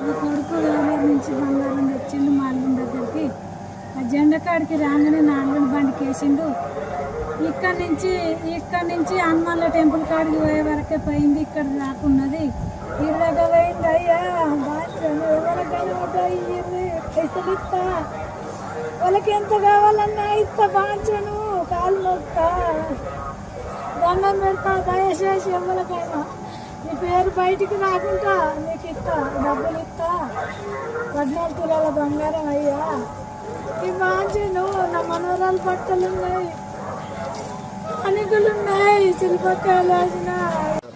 మా కొడుకు వేలూరు నుంచి బంగారం తెచ్చిండు మా అల్లుని దగ్గరికి. ఆ జెండా కాడికి రాగానే నా అల్లుని బండికి వేసిండు. ఇక్కడ నుంచి హనుమాన్ల టెంపుల్ కాడికి పోయే వరకే పోయింది. ఇక్కడ రాకున్నది ఇరగా పోయింది. అయ్యా బాధ్యను ఎవరికైనా పైసలు ఇస్తా, వాళ్ళకి ఎంత కావాలన్నా ఇస్తా, బాధ్యను కాలు మొక్తా, దండం పెడతా, దయచేసి ఎవరికైనా నీ పేరు బయటికి రాకుండా నీకు ఇస్తా, డబ్బులు ఇస్తా, 14 తులాల బంగారం అయ్యా ఈ బాధ్యను. నా మనోరాలు బట్టలు ఉన్నాయి, అనిగులున్నాయి, శిల్పకాయలు వేసిన.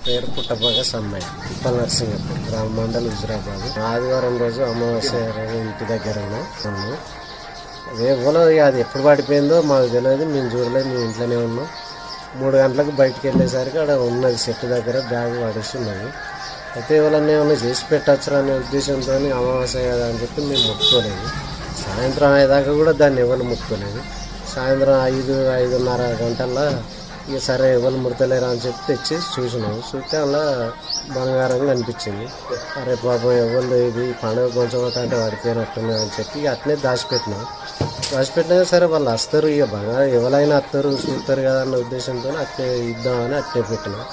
పేరు పుట్టబాగ సమ్మయ్య, ఉప్పల్ నరసింగపూర్ గ్రామ మండలం హుజురాబాద్. ఆదివారం రోజు అమావాస్య రోజు ఇంటి దగ్గర ఉన్నాము. రేపులో అది ఎప్పుడు పడిపోయిందో మాకు తెలియదు, మేము చూడలేదు, మేము ఇంట్లోనే ఉన్నాం. 3 గంటలకు బయటకు వెళ్ళేసరికి అక్కడ ఉన్నది చెట్టు దగ్గర బ్యాగ్ పడేసి ఉన్నది. అయితే ఎవరన్నా ఏమన్నా చేసి పెట్టచ్చు అనే ఉద్దేశంతో అమావాస్య కదా అని చెప్పి మేము ముట్టుకోలేదు. సాయంత్రం అయ్యేదాకా కూడా దాన్ని ఎవరు ముట్టుకోలేదు. సాయంత్రం 5-5:30 గంటల్లో ఇక సరే ఎవరు ముడతలేరా అని చెప్పి తెచ్చి చూసినాము. చూస్తే అలా బంగారం కనిపించింది. అరే పాపం ఎవరు ఇది పండుగ కొంచెం అంటే పడిపోయినట్టున్నాయి అని చెప్పి అట్నే దాచిపెట్టినాం. సరే వాళ్ళు వస్తారు, ఇక బంగారం ఎవరైనా వస్తారు చూస్తారు కదా అన్న ఉద్దేశంతో అట్నే ఇద్దామని అట్నే పెట్టినాం.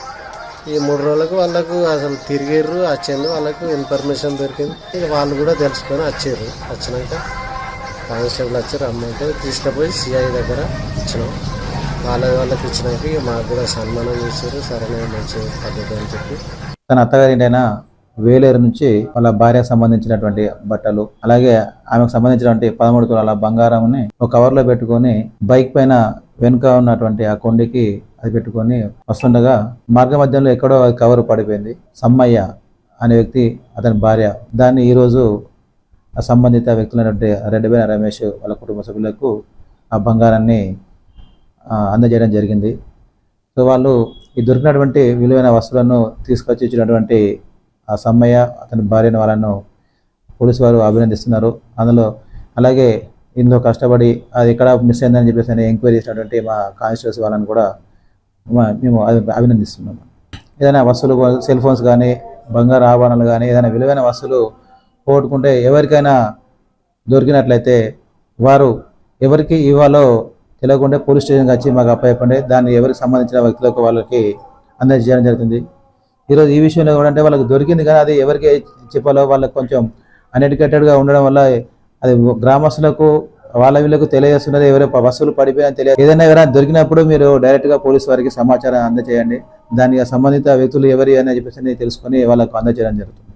ఈ 3 రోజులకు వాళ్ళకు అసలు తిరిగిర్రు, వచ్చింది, వాళ్ళకు ఇన్ఫర్మేషన్ దొరికింది. ఇక వాళ్ళు కూడా తెలుసుకొని వచ్చారు. వచ్చినాక కానిస్టేబుల్ వచ్చారు, అమ్మంటే తీసుకుపోయి సిఐ దగ్గర ఇచ్చినాం. వాళ్ళకి ఇచ్చినాక ఇక మాకు కూడా సన్మానం చేశారు. సరైన మంచి పద్ధతి అని చెప్పి తన అత్తగారింటైనా వేలేరు నుంచి వాళ్ళ భార్యకు సంబంధించినటువంటి బట్టలు, అలాగే ఆమెకు సంబంధించినటువంటి 13 తులాల బంగారంని ఒక కవర్లో పెట్టుకొని బైక్ పైన వెనుక ఉన్నటువంటి ఆ కొండకి అది పెట్టుకొని వస్తుండగా మార్గ మధ్యంలో ఎక్కడో కవర్ పడిపోయింది. సమ్మయ్య అనే వ్యక్తి అతని భార్య దాన్ని ఈరోజు ఆ సంబంధిత వ్యక్తులైనటువంటి రెడ్డిబైన రమేష్ వాళ్ళ కుటుంబ సభ్యులకు ఆ బంగారాన్ని అందజేయడం జరిగింది. సో వాళ్ళు ఈ దొరికినటువంటి విలువైన వస్తువులను తీసుకొచ్చి ఇచ్చినటువంటి ఆ సమ్మయ్య అతని భార్యను వాళ్ళను పోలీసు వారు అభినందిస్తున్నారు. అందులో అలాగే ఇందులో కష్టపడి అది ఎక్కడ మిస్ అయిందని చెప్పేసి ఎంక్వైరీ చేసినటువంటి మా కానిస్టేబుల్స్ వాళ్ళని కూడా మేము అభినందిస్తున్నాము. ఏదైనా వస్తువులు, సెల్ ఫోన్స్ కానీ, బంగారు ఆభరణాలు కానీ, ఏదైనా విలువైన వస్తువులు పోగొట్టుకుంటే ఎవరికైనా దొరికినట్లయితే వారు ఎవరికి ఇవ్వాలో తెలియకుండా పోలీస్ స్టేషన్కి వచ్చి మాకు అప్పచెప్పండి. దాన్ని ఎవరికి సంబంధించిన వ్యక్తులకు వాళ్ళకి అందజేయడం జరుగుతుంది. ఈరోజు ఈ విషయంలో కూడా అంటే వాళ్ళకి దొరికింది కానీ అది ఎవరికి చెప్పాలో వాళ్ళకి కొంచెం అన్ఎడ్యుకేటెడ్గా ఉండడం వల్ల అది గ్రామస్తులకు వాళ్ళ వీళ్ళకు తెలియజేస్తున్నది. ఎవరో వస్తువులు పడిపోయినా తెలియదు. ఎవరైనా దొరికినప్పుడు మీరు డైరెక్ట్గా పోలీసు వారికి సమాచారం అందజేయండి. దానికి సంబంధిత వ్యక్తులు ఎవరి అని చెప్పేసి తెలుసుకొని వాళ్ళకు అందజేయడం జరుగుతుంది.